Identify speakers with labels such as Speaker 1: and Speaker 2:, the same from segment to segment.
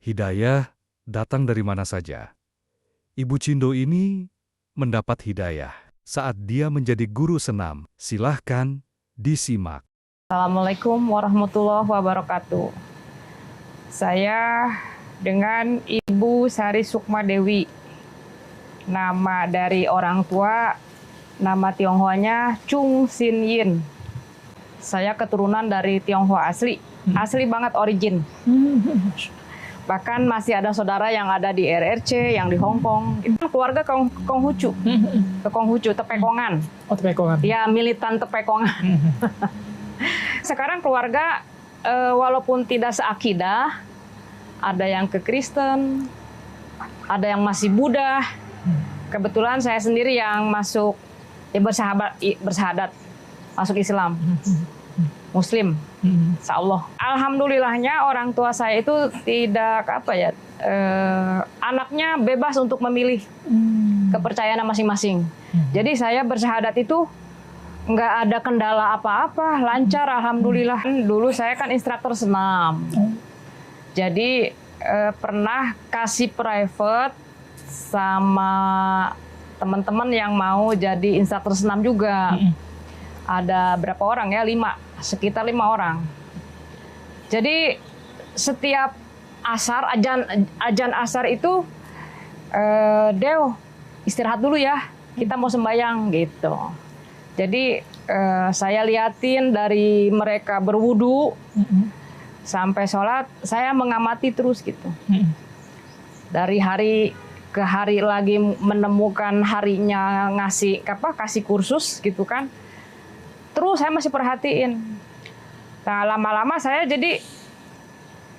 Speaker 1: Hidayah datang dari mana saja. Ibu Cindo ini mendapat hidayah saat dia menjadi guru senam. Silahkan disimak.
Speaker 2: Assalamualaikum warahmatullahi wabarakatuh. Saya dengan Ibu Sari Sukma Dewi. Nama dari orang tua, nama Tionghoanya Chung Sin Yin. Saya keturunan dari Tionghoa asli banget origin. Bahkan masih ada saudara yang ada di RRC, yang di Hong Kong. Itu keluarga Konghucu, ke Konghucu, Tepekongan.
Speaker 3: Oh, Tepekongan.
Speaker 2: Ya, militan Tepekongan. Sekarang keluarga walaupun tidak seakidah, ada yang ke Kristen, ada yang masih Buddha. Kebetulan saya sendiri yang masuk bersahadat, masuk Islam. Muslim, insya Allah. Alhamdulillahnya orang tua saya itu tidak anaknya bebas untuk memilih kepercayaan masing-masing. Jadi saya bersyahadat itu nggak ada kendala apa-apa, lancar alhamdulillah. Dulu saya kan instruktur senam, jadi pernah kasih private sama teman-teman yang mau jadi instruktur senam juga. Ada berapa orang ya? Sekitar 5 orang. Jadi setiap asar, ajan asar itu, Dew istirahat dulu ya, kita mau sembahyang gitu. Jadi saya liatin dari mereka berwudu sampai sholat, saya mengamati terus gitu. Dari hari ke hari lagi menemukan harinya kasih kursus gitu kan. Terus saya masih perhatiin. Nah, lama-lama saya jadi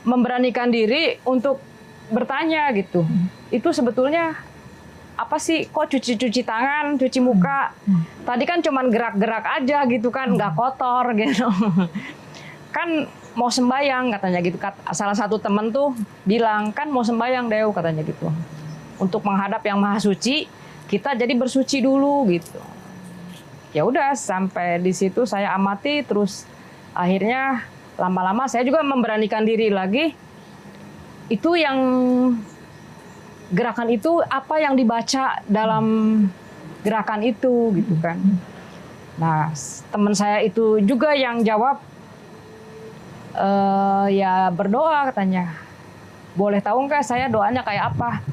Speaker 2: memberanikan diri untuk bertanya gitu. Itu sebetulnya apa sih? Kok cuci tangan, cuci muka? Tadi kan cuman gerak-gerak aja gitu kan, nggak kotor gitu. Kan mau sembayang katanya gitu. Salah satu temen tuh bilang, kan mau sembayang Dew katanya gitu. Untuk menghadap yang Maha Suci, kita jadi bersuci dulu gitu. Ya udah, sampai di situ saya amati terus. Akhirnya lama-lama saya juga memberanikan diri lagi. Itu yang gerakan itu apa yang dibaca dalam gerakan itu gitu kan. Nah, teman saya itu juga yang jawab, ya berdoa katanya. Boleh tahu nggak saya doanya kayak apa?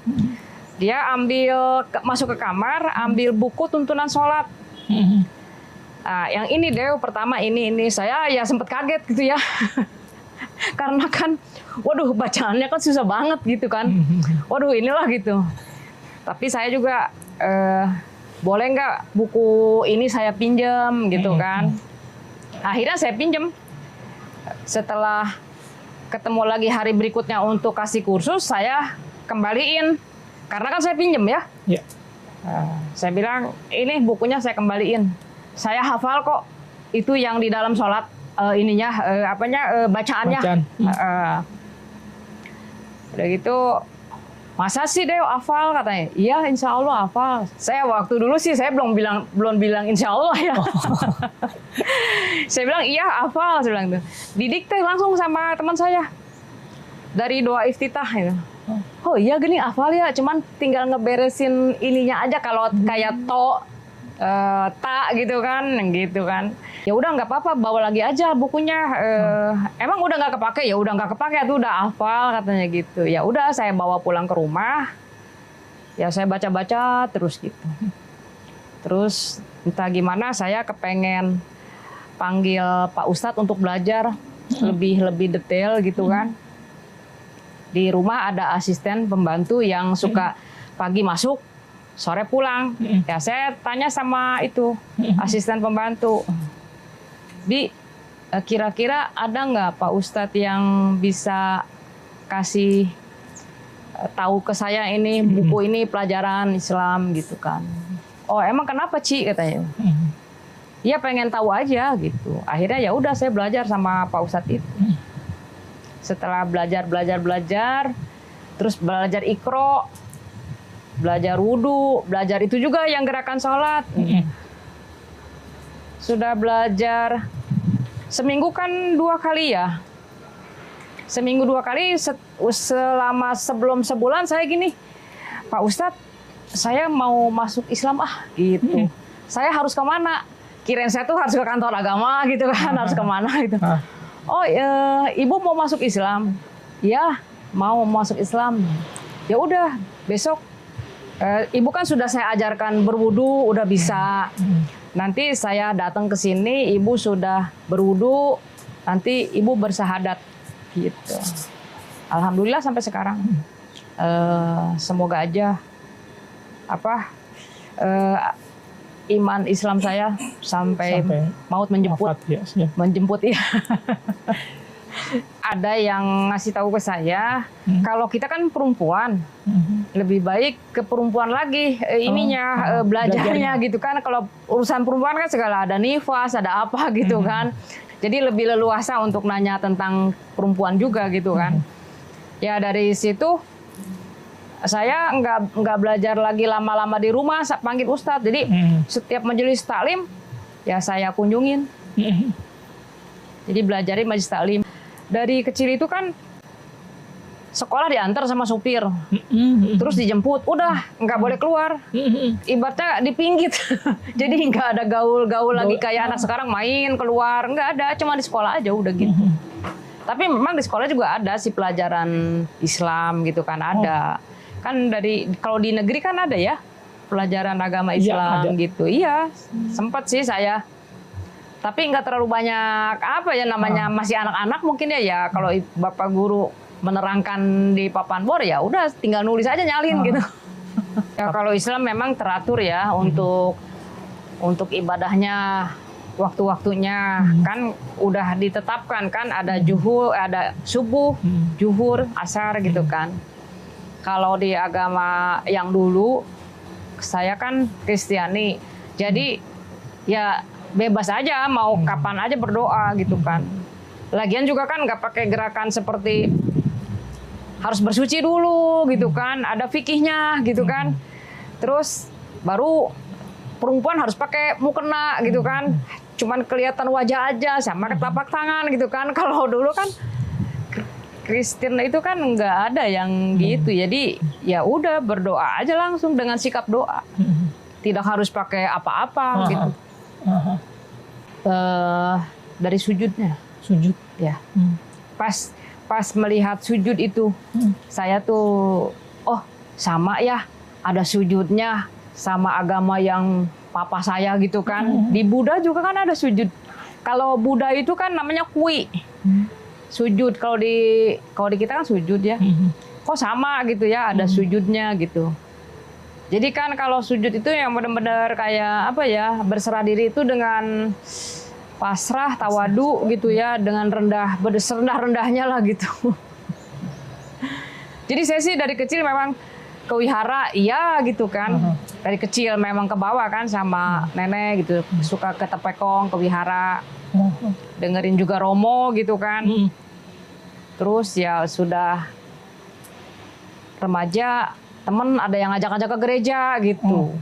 Speaker 2: Dia masuk ke kamar, ambil buku tuntunan sholat. Nah, yang ini Dew, pertama ini saya ya sempat kaget gitu ya. Karena kan waduh bacaannya kan susah banget gitu kan. Waduh inilah gitu. Tapi saya juga boleh nggak buku ini saya pinjam gitu kan. Akhirnya saya pinjam. Setelah ketemu lagi hari berikutnya untuk kasih kursus, saya kembaliin. Karena kan saya pinjam ya. Saya bilang, ini bukunya saya kembaliin. Saya hafal kok, itu yang di dalam sholat bacaannya. Udah gitu, masa sih Dew hafal katanya? Iya, insya Allah hafal. Saya waktu dulu sih saya belum bilang insya Allah ya. Saya bilang iya hafal, saya bilang tuh. Didikte langsung sama teman saya dari doa iftitah gitu. Oh iya gini hafal ya, cuman tinggal ngeberesin ininya aja kalau kayak ta gitu kan. Ya udah nggak apa-apa, bawa lagi aja bukunya. Emang udah nggak kepake? Ya udah nggak kepake, tuh udah hafal katanya gitu. Ya udah saya bawa pulang ke rumah. Ya saya baca-baca terus gitu. Terus entah gimana saya kepengen panggil Pak Ustadz untuk belajar lebih detail gitu kan. Di rumah ada asisten pembantu yang suka pagi masuk, sore pulang. Ya saya tanya sama itu asisten pembantu, Bi, kira-kira ada nggak Pak Ustadz yang bisa kasih tahu ke saya ini buku ini pelajaran Islam gitu kan? Oh emang kenapa Ci katanya? Iya pengen tahu aja gitu. Akhirnya ya udah saya belajar sama Pak Ustadz itu. Setelah belajar, terus belajar Iqra, belajar wudu, belajar itu juga yang gerakan sholat. Sudah belajar seminggu kan 2 kali ya. seminggu 2 kali selama sebelum sebulan saya gini, Pak Ustadz, saya mau masuk Islam gitu. Saya harus kemana? Kirain saya tuh harus ke kantor agama gitu kan, harus kemana gitu. Oh, ibu mau masuk Islam? Ya, mau masuk Islam. Ya udah, besok ibu kan sudah saya ajarkan berwudu, udah bisa. Nanti saya datang ke sini, ibu sudah berwudu, nanti ibu bersahadat gitu. Alhamdulillah sampai sekarang. Semoga aja iman Islam saya sampai maut menjemput.
Speaker 3: Wafat, ya, siap.
Speaker 2: Menjemput ya. Ada yang ngasih tahu ke saya, kalau kita kan perempuan, lebih baik ke perempuan lagi belajarnya gitu kan. Kalau urusan perempuan kan segala ada nifas, ada apa gitu kan. Jadi lebih leluasa untuk nanya tentang perempuan juga gitu kan. Ya dari situ saya nggak belajar lagi lama-lama di rumah, panggil Ustadz. Jadi setiap majelis taklim ya saya kunjungin. Jadi belajarin majelis taklim. Dari kecil itu kan sekolah diantar sama supir, terus dijemput, udah nggak boleh keluar, ibaratnya dipinggit. Jadi nggak ada gaul-gaul lagi kayak anak sekarang main keluar, nggak ada, cuma di sekolah aja udah gitu. Tapi memang di sekolah juga ada sih pelajaran Islam gitu kan, ada. Kan kalau di negeri kan ada ya pelajaran agama Islam gitu. Iya, sempat sih saya. Tapi nggak terlalu banyak namanya masih anak-anak mungkin ya. Kalau Bapak guru menerangkan di papan bor ya udah tinggal nulis aja nyalin gitu. Ya kalau Islam memang teratur ya untuk ibadahnya, waktu-waktunya kan udah ditetapkan kan, ada zuhur, ada subuh, zuhur, asar gitu kan. Kalau di agama yang dulu saya kan Kristiani. Jadi ya bebas aja mau kapan aja berdoa gitu kan. Lagian juga kan nggak pakai gerakan seperti harus bersuci dulu gitu kan, ada fikihnya gitu kan. Terus baru perempuan harus pakai mukena gitu kan, cuman kelihatan wajah aja sama telapak tangan gitu kan. Kalau dulu kan Kristen itu kan nggak ada yang gitu, jadi ya udah berdoa aja langsung dengan sikap doa, tidak harus pakai apa-apa gitu. Dari sujudnya,
Speaker 3: Sujud.
Speaker 2: ya. Pas melihat sujud itu, saya tuh, oh sama ya, ada sujudnya sama agama yang papa saya gitu kan. Di Buddha juga kan ada sujud. Kalau Buddha itu kan namanya kui, sujud. Kalau di kita kan sujud ya. Kok sama gitu ya, ada sujudnya gitu. Jadi kan kalau sujud itu yang benar-benar kayak berserah diri itu dengan pasrah, tawadu gitu ya, dengan serendah-rendahnya lah gitu. Jadi saya sih dari kecil memang ke wihara, iya gitu kan. Dari kecil memang ke bawah kan sama nenek gitu, suka ke Tepekong, ke wihara, dengerin juga Romo gitu kan. Terus ya sudah remaja, temen ada yang ngajak-ngajak ke gereja gitu.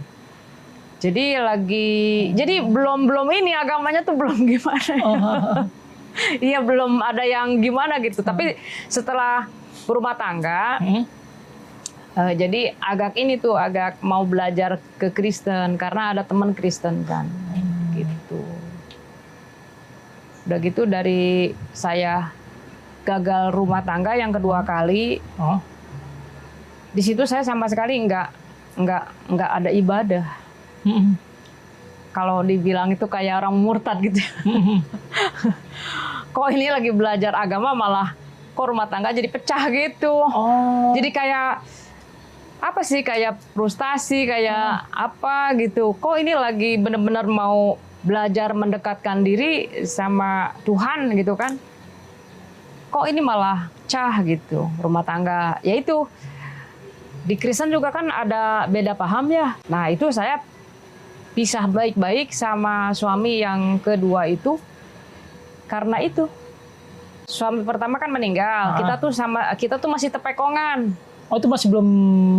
Speaker 2: Jadi belum ini agamanya tuh belum gimana. Iya belum ada yang gimana gitu. Tapi setelah berumah tangga, jadi agak mau belajar ke Kristen karena ada teman Kristen kan, gitu. Udah gitu dari saya gagal rumah tangga yang kedua kali. Di situ saya sama sekali nggak ada ibadah. Kalau dibilang itu kayak orang murtad gitu. Kok ini lagi belajar agama malah kok rumah tangga jadi pecah gitu. Jadi kayak kayak frustasi, kayak apa gitu. Kok ini lagi benar-benar mau belajar mendekatkan diri sama Tuhan gitu kan. Kok ini malah pecah gitu rumah tangga. Ya itu. Di Kristen juga kan ada beda paham ya. Nah itu saya pisah baik-baik sama suami yang kedua itu. Karena itu. Suami pertama kan meninggal. Kita tuh masih tepekongan.
Speaker 3: Oh itu masih belum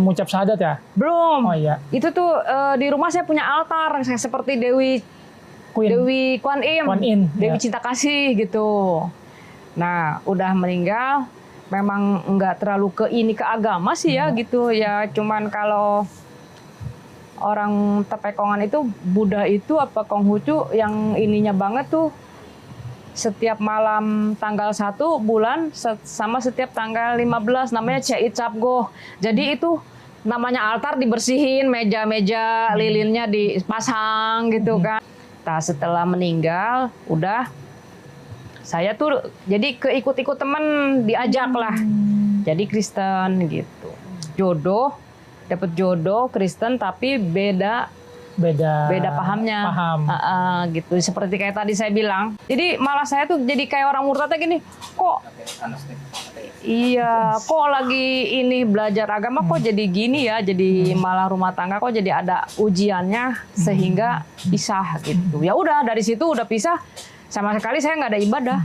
Speaker 3: mengucap syahadat ya?
Speaker 2: Belum.
Speaker 3: Oh iya.
Speaker 2: Itu tuh di rumah saya punya altar. Seperti Dewi Kuan Im. Dewi
Speaker 3: ya.
Speaker 2: Cinta Kasih gitu. Nah, udah meninggal, memang nggak terlalu ke agama sih ya gitu. Ya cuman kalau orang Tepekongan itu, Buddha itu apa Konghucu yang ininya banget tuh, setiap malam tanggal 1 bulan sama setiap tanggal 15 namanya Cait Sapgo. Jadi itu namanya altar dibersihin, meja-meja lilinnya dipasang gitu kan. Nah, setelah meninggal udah saya tuh jadi keikut-ikut temen, diajak lah jadi Kristen gitu. Dapat jodoh Kristen tapi beda pahamnya. Gitu, seperti kayak tadi saya bilang. Jadi malah saya tuh jadi kayak orang murtadnya gini, kok iya, kok lagi ini belajar agama kok jadi gini ya, jadi malah rumah tangga kok jadi ada ujiannya sehingga pisah gitu. Ya udah, dari situ udah pisah. Sama sekali saya nggak ada ibadah,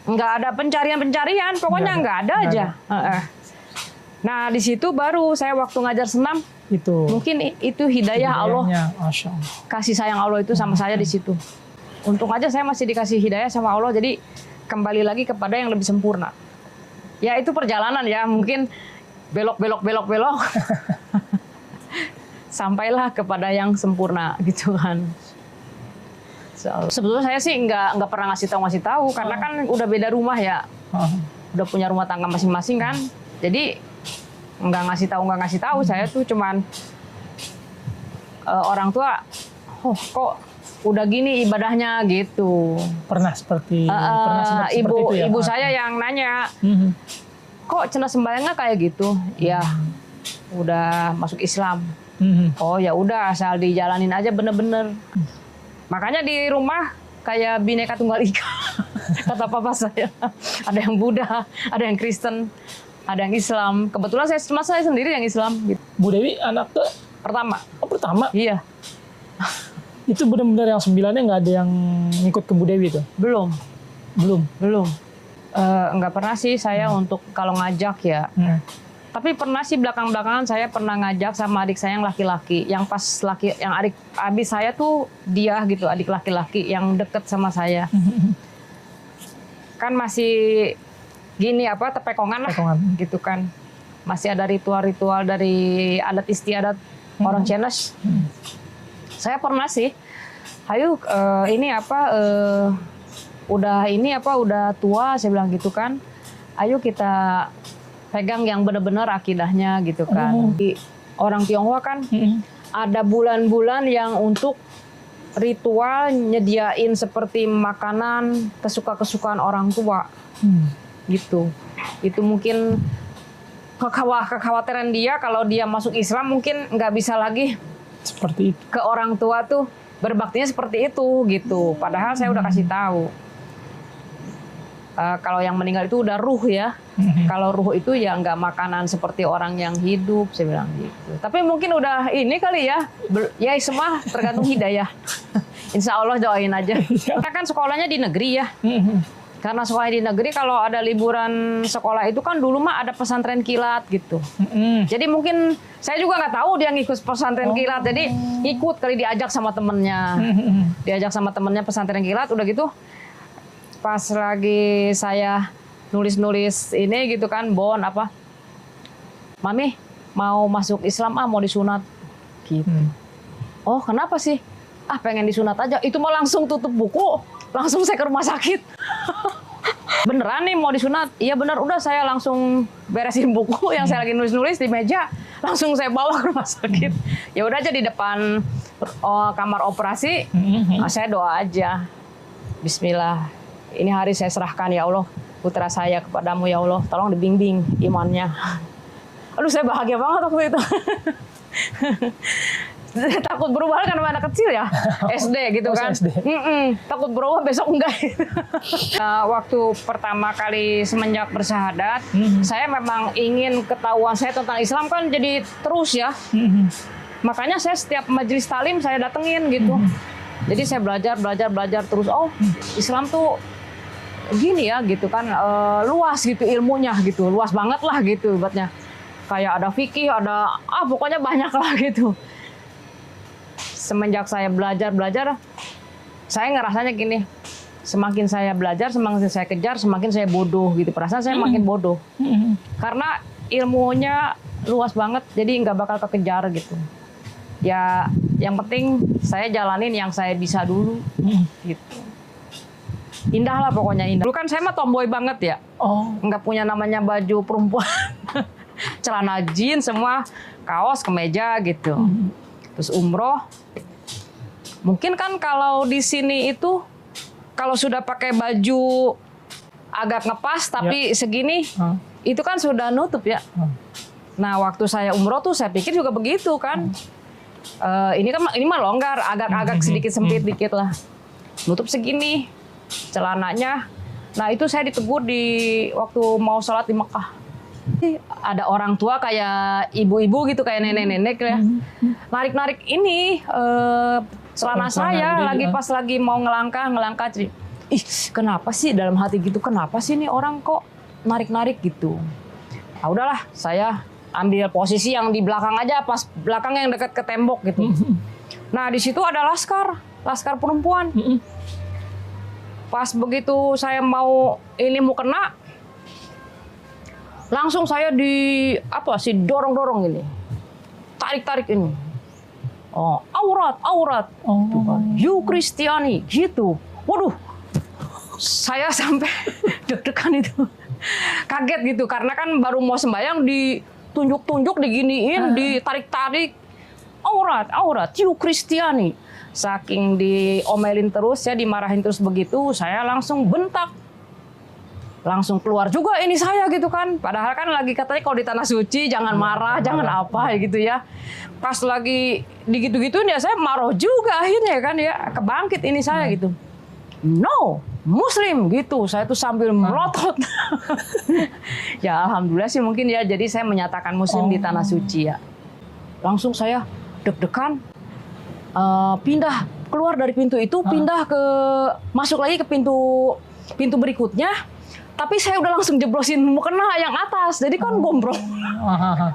Speaker 2: nggak ada pencarian, pokoknya nggak ada aja. Nah di situ baru saya waktu ngajar senam, mungkin itu hidayah Allah, kasih sayang Allah itu sama saya di situ. Untung aja saya masih dikasih hidayah sama Allah, jadi kembali lagi kepada yang lebih sempurna. Ya itu perjalanan ya, mungkin belok, sampailah kepada yang sempurna gitu kan. Sebetulnya saya sih nggak pernah ngasih tahu karena kan udah beda rumah ya, udah punya rumah tangga masing-masing kan, jadi nggak ngasih tahu. Saya tuh cuman orang tua, kok udah gini ibadahnya gitu.
Speaker 3: Pernah seperti itu ya?
Speaker 2: Ibu saya yang nanya, kok cenah sembahyangnya kayak gitu? Ya udah masuk Islam. Oh ya udah, asal dijalanin aja bener-bener. Makanya di rumah kayak bineka tunggal ika, kata papa saya. Ada yang Buddha, ada yang Kristen, ada yang Islam. Kebetulan saya sendiri yang Islam. Gitu.
Speaker 3: Bu Dewi anak tuh
Speaker 2: pertama.
Speaker 3: Oh pertama?
Speaker 2: Iya.
Speaker 3: Itu benar-benar yang 9-nya nggak ada yang ngikut ke Bu Dewi tuh?
Speaker 2: Belum. Nggak pernah sih saya untuk kalau ngajak ya. Tapi pernah sih belakang-belakangan saya pernah ngajak sama adik saya yang laki-laki. Yang adik saya tuh dia gitu, adik laki-laki yang deket sama saya. Kan masih gini Tepekongan lah gitu kan. Masih ada ritual-ritual dari adat istiadat orang Chinese. Saya pernah sih, ayo udah tua saya bilang gitu kan. Ayo kita pegang yang benar-benar akidahnya gitu kan. Di orang Tionghoa kan ada bulan-bulan yang untuk ritual nyediain seperti makanan kesukaan orang tua gitu. Itu mungkin kekhawatiran dia kalau dia masuk Islam mungkin nggak bisa lagi
Speaker 3: seperti itu
Speaker 2: ke orang tua tuh berbaktinya seperti itu gitu. Padahal saya udah kasih tahu. Kalau yang meninggal itu udah ruh ya. Kalau ruh itu ya nggak makanan seperti orang yang hidup, saya bilang gitu. Tapi mungkin udah ini kali ya. Ya semua tergantung hidayah. Insya Allah doain aja. Kita kan sekolahnya di negeri ya. Karena sekolah di negeri kalau ada liburan sekolah itu kan dulu mah ada pesantren kilat gitu. Jadi mungkin saya juga nggak tahu dia ngikut pesantren kilat. Jadi ikut kali diajak sama temennya. Diajak sama temennya pesantren kilat udah gitu. Pas lagi saya nulis-nulis ini gitu kan, Mami mau masuk Islam mau disunat gitu. Oh kenapa sih? Pengen disunat aja. Itu mah langsung tutup buku, langsung saya ke rumah sakit. Beneran nih mau disunat? Iya bener, udah saya langsung beresin buku yang saya lagi nulis-nulis di meja, langsung saya bawa ke rumah sakit. Ya udah aja di depan kamar operasi, saya doa aja. Bismillah. Ini hari saya serahkan ya Allah putra saya kepadamu ya Allah, tolong dibimbing imannya. Aduh saya bahagia banget waktu itu. Takut berubah kan anak kecil ya, SD gitu kan. Takut berubah besok enggak. Waktu pertama kali semenjak bersyahadat, saya memang ingin ketahuan saya tentang Islam kan jadi terus ya. Makanya saya setiap majelis talim saya datengin gitu. Jadi saya belajar terus. Oh Islam tuh gini ya gitu kan, luas gitu ilmunya gitu, luas banget lah gitu ibaratnya. Kayak ada fikih, ada pokoknya banyak lah gitu. Semenjak saya belajar, saya ngerasanya gini, Semakin saya belajar, semakin saya kejar, semakin saya bodoh gitu. Perasaan saya makin bodoh. Karena ilmunya luas banget, jadi nggak bakal kekejar gitu. Ya, yang penting saya jalanin yang saya bisa dulu gitu. Indah lah pokoknya, indah. Dulu kan saya mah tomboy banget ya. Nggak punya namanya baju perempuan. Celana jeans semua, kaos, kemeja gitu. Terus umroh. Mungkin kan kalau di sini itu kalau sudah pakai baju agak ngepas tapi segini, itu kan sudah nutup ya. Nah, waktu saya umroh tuh saya pikir juga begitu kan. Ini mah longgar, agak sedikit sempit dikit lah. Nutup segini celananya. Nah, itu saya ditegur waktu mau sholat di Mekah. Ada orang tua kayak ibu-ibu gitu, kayak nenek-nenek ya. Narik-narik ini celana saya pas lagi mau ngelangkah. Ih, kenapa sih dalam hati gitu? Kenapa sih nih orang kok narik-narik gitu? Ah, udahlah, saya ambil posisi yang di belakang aja, pas belakang yang dekat ke tembok gitu. Nah, di situ ada laskar perempuan. Pas begitu saya mau kena, langsung saya dorong-dorong ini, tarik-tarik ini. Aurat. You Kristiani gitu. Waduh, saya sampai deg-degan itu. Kaget gitu, karena kan baru mau sembahyang ditunjuk-tunjuk, diginiin, ditarik-tarik. Aurat, you Kristiani. Saking diomelin terus, ya dimarahin terus begitu, saya langsung bentak. Langsung keluar juga ini saya gitu kan. Padahal kan lagi katanya kalau di tanah suci jangan marah, jangan apa gitu ya. Pas lagi digitu-gituin ya saya marah juga akhirnya kan ya. Kebangkit ini saya gitu. No, Muslim gitu. Saya tuh sambil melotot. Ya alhamdulillah sih mungkin ya. Jadi saya menyatakan Muslim di tanah suci ya. Langsung saya deg-degan. Pindah keluar dari pintu itu, masuk lagi ke pintu berikutnya. Tapi saya udah langsung jeblosin mukena yang atas, jadi kan gombrong.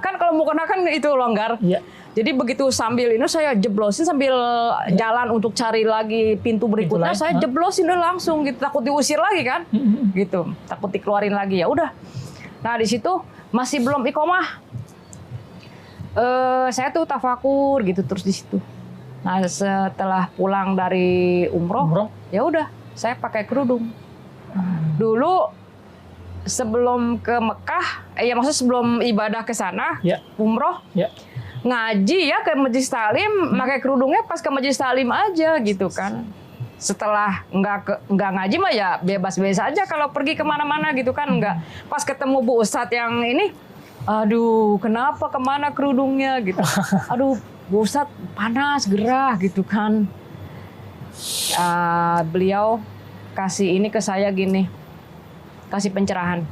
Speaker 2: Kan kalau mukena kan itu longgar. Jadi begitu sambil ini saya jeblosin sambil jalan untuk cari lagi pintu berikutnya, saya jeblosin udah langsung gitu, takut diusir lagi kan, gitu, takut dikeluarin lagi ya udah. Nah di situ masih belum iqomah, saya tuh tafakur gitu terus di situ. Nah setelah pulang dari umroh. Ya udah saya pakai kerudung. Dulu sebelum ke Mekah, maksudnya sebelum ibadah ke sana, umroh, ngaji ya ke Majelis Taklim, pakai kerudungnya pas ke Majelis Taklim aja gitu kan. Setelah nggak ngaji mah ya bebas-bebas aja kalau pergi kemana-mana gitu kan, nggak. Pas ketemu Bu Ustadz yang ini, aduh kenapa kemana kerudungnya gitu, aduh Bu Ustadz panas gerah gitu kan. Beliau kasih ini ke saya gini, kasih pencerahan.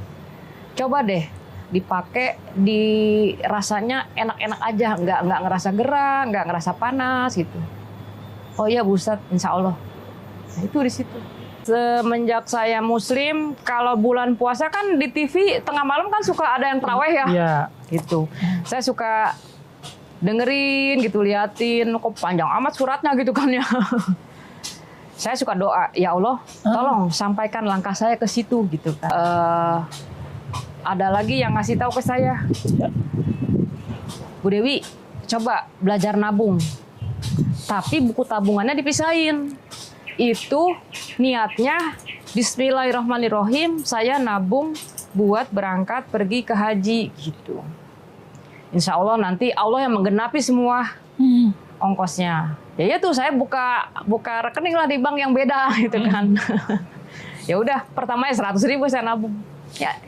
Speaker 2: Coba deh dipakai, rasanya enak-enak aja, nggak ngerasa gerah, nggak ngerasa panas gitu. Oh iya Bu Ustadz, insya Allah. Nah, itu di situ. Semenjak saya Muslim, kalau bulan puasa kan di TV tengah malam kan suka ada yang taraweh ya, gitu. Saya suka dengerin gitu, liatin, kok panjang amat suratnya gitu kan ya. Saya suka doa, ya Allah, tolong sampaikan langkah saya ke situ gitu kan. Ada lagi yang ngasih tahu ke saya, Bu Dewi, coba belajar nabung. Tapi buku tabungannya dipisahin. Itu niatnya, Bismillahirrahmanirrahim, saya nabung buat berangkat pergi ke haji gitu. Insya Allah nanti Allah yang menggenapi semua ongkosnya. Ya itu saya buka rekening lah di bank yang beda gitu kan. Ya udah, pertamanya 100.000 saya nabung.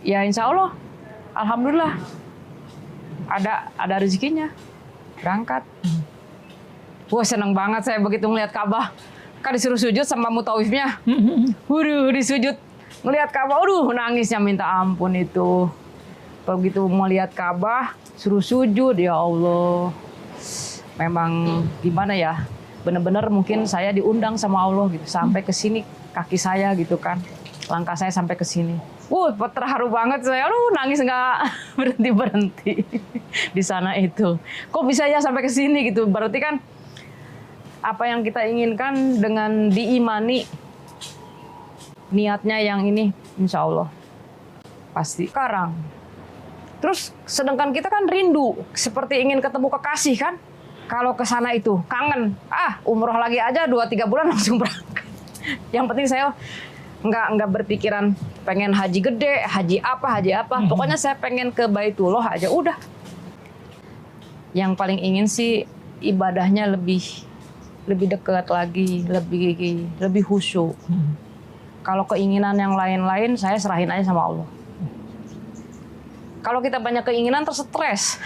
Speaker 2: Ya insya Allah, alhamdulillah ada rezekinya, berangkat. Wah seneng banget saya begitu ngeliat Ka'bah. Kan disuruh sujud sama mutawifnya. Waduh disujud ngeliat Ka'bah, aduh nangisnya minta ampun itu. Begitu mau lihat Ka'bah, suruh sujud, ya Allah. Memang gimana ya, benar-benar mungkin saya diundang sama Allah gitu, sampai ke sini kaki saya gitu kan, langkah saya sampai ke sini. Terharu banget saya, nangis nggak berhenti di sana itu. Kok bisa ya sampai ke sini gitu? Berarti kan apa yang kita inginkan dengan diimani niatnya yang ini, insya Allah pasti. Sekarang, terus sedangkan kita kan rindu, seperti ingin ketemu kekasih kan. Kalau ke sana itu kangen, umroh lagi aja 2-3 bulan langsung berangkat. Yang penting saya nggak berpikiran pengen haji gede, haji apa. Pokoknya saya pengen ke Baitullah aja udah. Yang paling ingin sih ibadahnya lebih dekat lagi, lebih khusyuk. Kalau keinginan yang lain-lain saya serahin aja sama Allah. Kalau kita banyak keinginan terstres.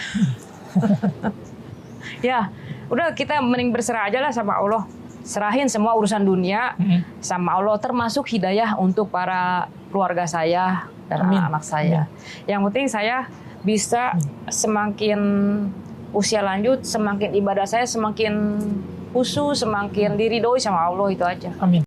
Speaker 2: Ya, udah kita mending berserah aja lah sama Allah. Serahin semua urusan dunia sama Allah, termasuk hidayah untuk para keluarga saya dan anak-anak saya. Yang penting saya bisa semakin usia lanjut, semakin ibadah saya semakin khusyuk, semakin diridhoi sama Allah, itu aja.
Speaker 3: Amin.